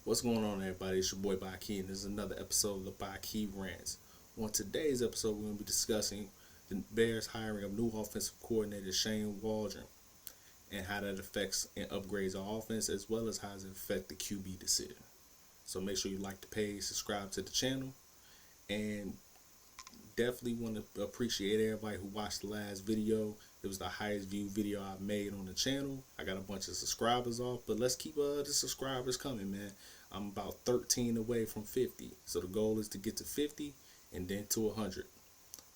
What's going on, everybody? It's your boy Baqi, and this is another episode of the Baqi Rants. On today's episode, we're going to be discussing the Bears hiring of new offensive coordinator Shane Waldron and how that affects and upgrades our offense, as well as how it affects the QB decision. So make sure you like the page, subscribe to the channel, and definitely want to appreciate everybody who watched the last video. It was the highest viewed video I've made on the channel. I got a bunch of subscribers off, but let's keep the subscribers coming, man. I'm about 13 away from 50. So the goal is to get to 50 and then to 100.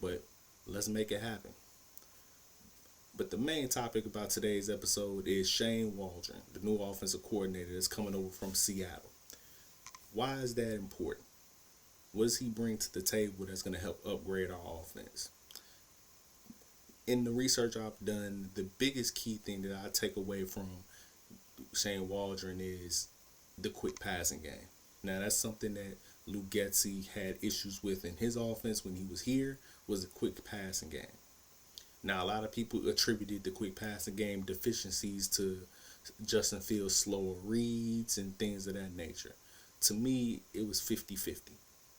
But let's make it happen. But the main topic about today's episode is Shane Waldron, the new offensive coordinator that's coming over from Seattle. Why is that important? What does he bring to the table that's going to help upgrade our offense? In the research I've done, the biggest key thing that I take away from Shane Waldron is the quick passing game. Now, that's something that Luke Getsy had issues with in his offense when he was here, was the quick passing game. Now, a lot of people attributed the quick passing game deficiencies to Justin Fields' slower reads and things of that nature. To me, it was 50-50.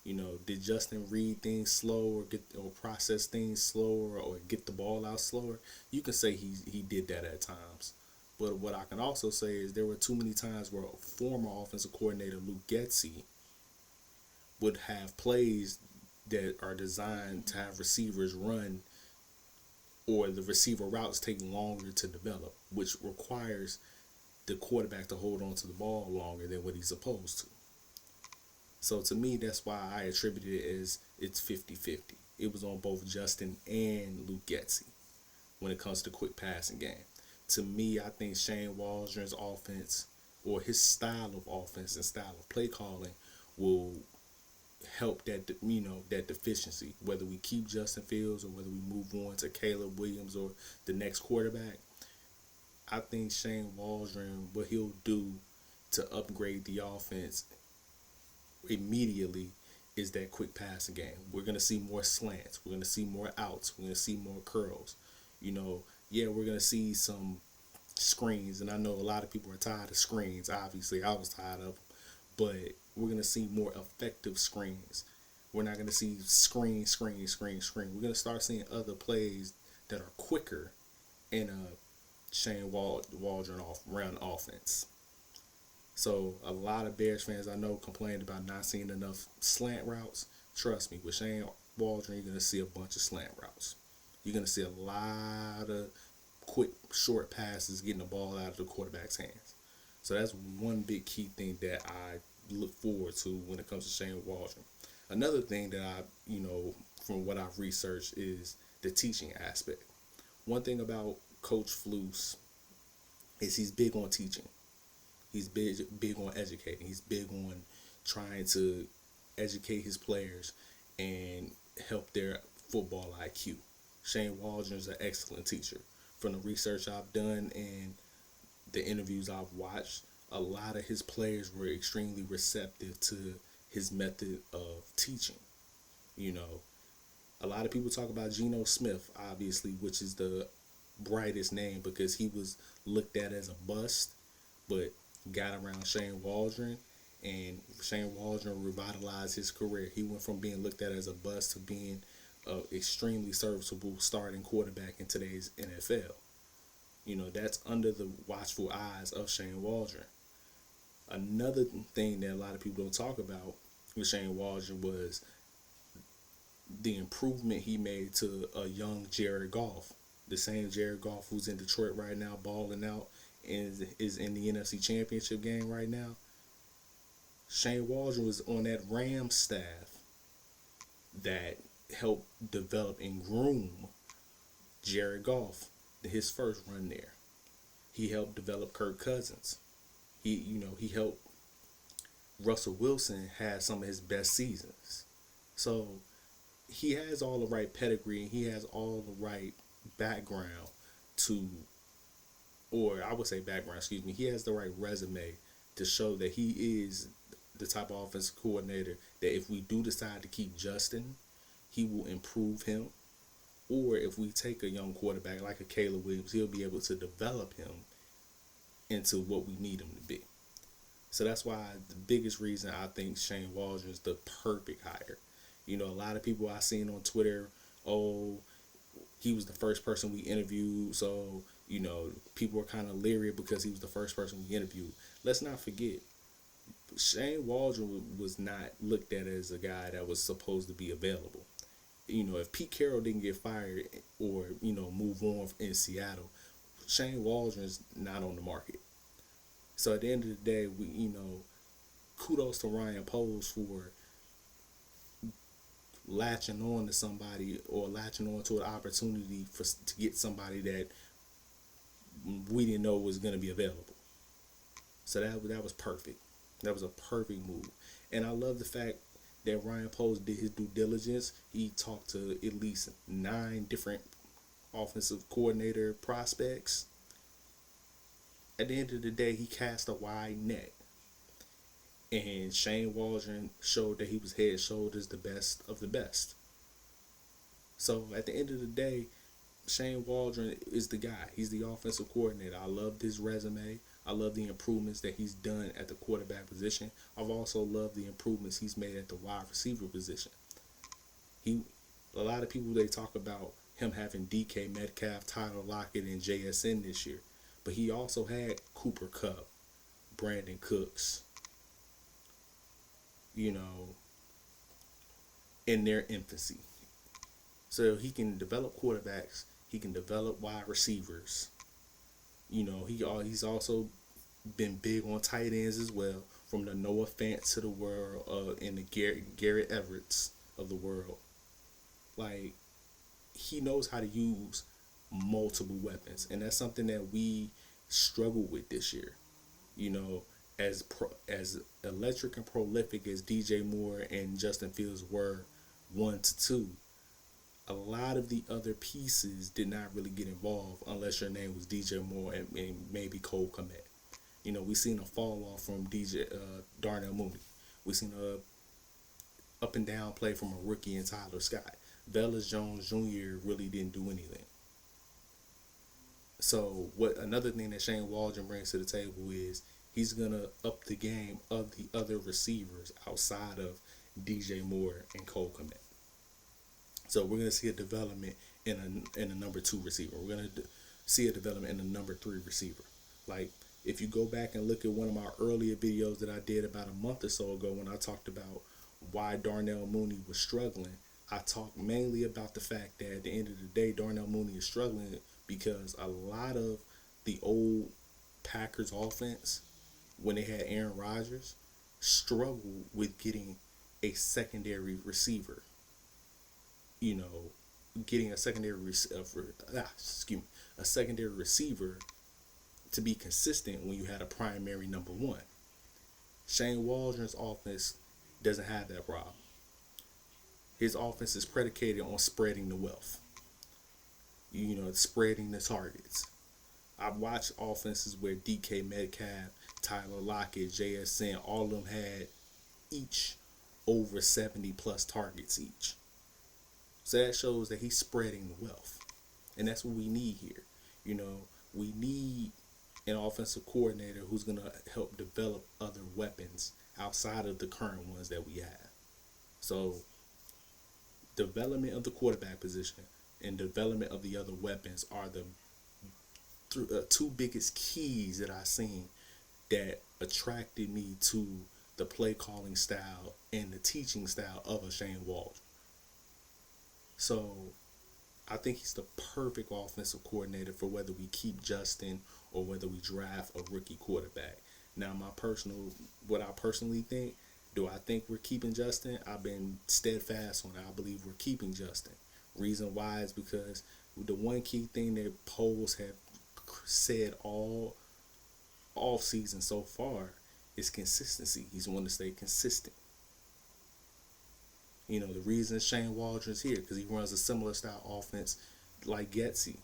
You know, did Justin read things slow or process things slower or get the ball out slower? You can say he did that at times. But what I can also say is there were too many times where former offensive coordinator Luke Getsy would have plays that are designed to have receivers run, or the receiver routes take longer to develop, which requires the quarterback to hold on to the ball longer than what he's supposed to. So to me, that's why I attributed it as it's 50-50. It was on both Justin and Luke Getsy when it comes to quick passing game. To me, I think Shane Waldron's offense, or his style of offense and style of play calling, will help that deficiency. Whether we keep Justin Fields or whether we move on to Caleb Williams or the next quarterback, I think Shane Waldron, what he'll do to upgrade the offense immediately is that quick passing game. We're going to see more slants. We're going to see more outs. We're going to see more curls. We're going to see some screens. And I know a lot of people are tired of screens. Obviously, I was tired of them. But we're going to see more effective screens. We're not going to see screen. We're going to start seeing other plays that are quicker in a Shane Waldron run offense. So a lot of Bears fans I know complained about not seeing enough slant routes. Trust me, with Shane Waldron, you're going to see a bunch of slant routes. You're going to see a lot of quick, short passes getting the ball out of the quarterback's hands. So that's one big key thing that I look forward to when it comes to Shane Waldron. Another thing that from what I've researched is the teaching aspect. One thing about Coach Flus is he's big on teaching. He's big on educating. He's big on trying to educate his players and help their football IQ. Shane Waldron is an excellent teacher. From the research I've done and the interviews I've watched, a lot of his players were extremely receptive to his method of teaching. A lot of people talk about Geno Smith, obviously, which is the brightest name because he was looked at as a bust, but got around Shane Waldron, and Shane Waldron revitalized his career. He went from being looked at as a bust to being an extremely serviceable starting quarterback in today's NFL. That's under the watchful eyes of Shane Waldron. Another thing that a lot of people don't talk about with Shane Waldron was the improvement he made to a young Jared Goff. The same Jared Goff who's in Detroit right now, balling out, and is in the NFC Championship game right now. Shane Waldron was on that Rams staff that helped develop and groom Jared Goff his first run there. He helped develop Kirk Cousins. He helped Russell Wilson have some of his best seasons. So he has all the right pedigree and he has all the right background he has the right resume to show that he is the type of offensive coordinator that if we do decide to keep Justin, he will improve him. Or if we take a young quarterback like a Caleb Williams, he'll be able to develop him into what we need him to be. So that's why the biggest reason I think Shane Waldron is the perfect hire. You know, a lot of people I seen on Twitter, oh, he was the first person we interviewed, so people were kind of leery because he was the first person we interviewed. Let's not forget, Shane Waldron was not looked at as a guy that was supposed to be available. If Pete Carroll didn't get fired or move on in Seattle, Shane Waldron's not on the market. So at the end of the day, we kudos to Ryan Poles for latching on to somebody or latching on to an opportunity to get somebody that we didn't know was going to be available. So that was perfect. That was a perfect move, and I love the fact that Ryan Poles did his due diligence. He talked to at least 9 different offensive coordinator prospects. At the end of the day, he cast a wide net. And Shane Waldron showed that he was head and shoulders the best of the best. So at the end of the day, Shane Waldron is the guy. He's the offensive coordinator. I loved his resume. I love the improvements that he's done at the quarterback position. I've also loved the improvements he's made at the wide receiver position. A lot of people, they talk about him having DK Metcalf, Tyler Lockett, and JSN this year. But he also had Cooper Kupp, Brandon Cooks, in their infancy. So he can develop quarterbacks. He can develop wide receivers. He's also been big on tight ends as well, from the Noah Fant to the world, and the Garrett Everetts of the world. Like, he knows how to use multiple weapons, and that's something that we struggled with this year. As electric and prolific as DJ Moore and Justin Fields were 1 to 2, a lot of the other pieces did not really get involved unless your name was DJ Moore and maybe Cole Kmet. We seen a fall off from Darnell Mooney. We seen a up and down play from a rookie in Tyler Scott. Velus Jones Jr. really didn't do anything. So another thing that Shane Waldron brings to the table is he's gonna up the game of the other receivers outside of DJ Moore and Cole Kmet. So we're gonna see a development in a number 2 receiver. We're gonna see a development in a number 3 receiver. Like, if you go back and look at one of my earlier videos that I did about a month or so ago when I talked about why Darnell Mooney was struggling, I talked mainly about the fact that at the end of the day, Darnell Mooney is struggling because a lot of the old Packers offense, when they had Aaron Rodgers, struggled with getting a secondary receiver. Getting a secondary receiver to be consistent when you had a primary number 1. Shane Waldron's offense doesn't have that problem. His offense is predicated on spreading the wealth. Spreading the targets. I've watched offenses where DK Metcalf, Tyler Lockett, JSN, all of them had each over 70 plus targets each. So that shows that he's spreading the wealth. And that's what we need here. We need an offensive coordinator who's going to help develop other weapons outside of the current ones that we have. So development of the quarterback position and development of the other weapons are the 2 biggest keys that I've seen that attracted me to the play calling style and the teaching style of a Shane Waldron. So I think he's the perfect offensive coordinator for whether we keep Justin or whether we draft a rookie quarterback. Now, what I personally think, do I think we're keeping Justin? I've been steadfast on it. I believe we're keeping Justin. Reason why is because the one key thing that polls have said all season so far is consistency. He's wanting to stay consistent. The reason Shane Waldron's here because he runs a similar style offense like Getsy.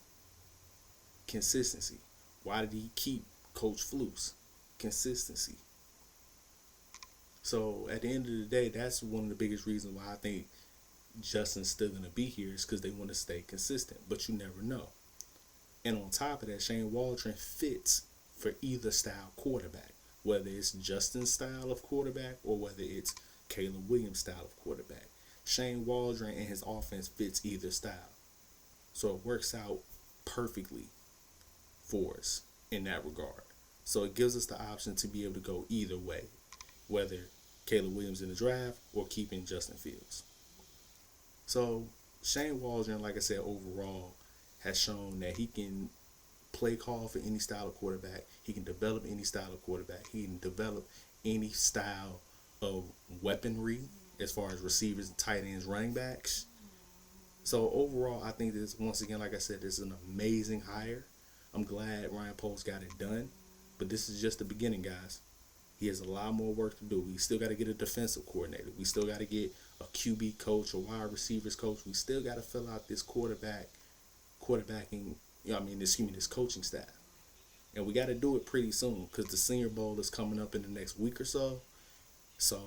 Consistency. Why did he keep Coach Flus? Consistency. So at the end of the day, that's one of the biggest reasons why I think Justin's still going to be here is because they want to stay consistent. But you never know. And on top of that, Shane Waldron fits for either style quarterback. whether it's Justin's style of quarterback or whether it's Caleb Williams' style of quarterback. Shane Waldron and his offense fits either style. So it works out perfectly for us in that regard. So it gives us the option to be able to go either way, whether Caleb Williams in the draft or keeping Justin Fields. So Shane Waldron, like I said, overall has shown that he can play call for any style of quarterback. He can develop any style of quarterback. He can develop any style of weaponry as far as receivers, tight ends, running backs. So overall, I think this, once again, like I said, this is an amazing hire. I'm glad Ryan Poles got it done. But this is just the beginning, guys. He has a lot more work to do. We still got to get a defensive coordinator. We still got to get a QB coach, a wide receivers coach. We still got to fill out this quarterbacking, this coaching staff. And we got to do it pretty soon because the Senior Bowl is coming up in the next week or so. So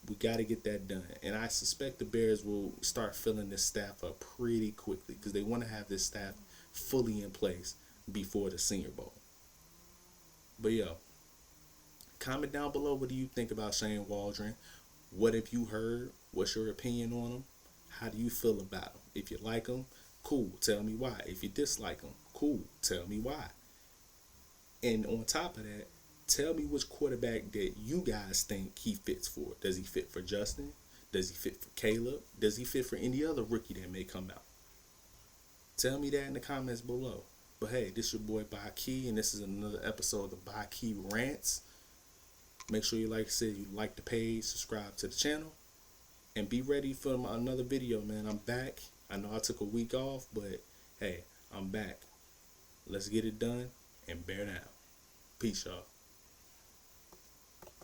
we got to get that done. And I suspect the Bears will start filling this staff up pretty quickly because they want to have this staff fully in place before the Senior Bowl. But yo, comment down below, what do you think about Shane Waldron? What have you heard? What's your opinion on him? How do you feel about him? If you like him, cool, tell me why. If you dislike him, cool, tell me why. And on top of that, tell me which quarterback that you guys think he fits for. Does he fit for Justin? Does he fit for Caleb? Does he fit for any other rookie that may come out? Tell me that in the comments below. But hey, this is your boy Baqi, and this is another episode of the Baqi Rants. Make sure you, like I said, you like the page, subscribe to the channel, and be ready for another video, man. I'm back. I know I took a week off, but hey, I'm back. Let's get it done and bear down. Peace, y'all.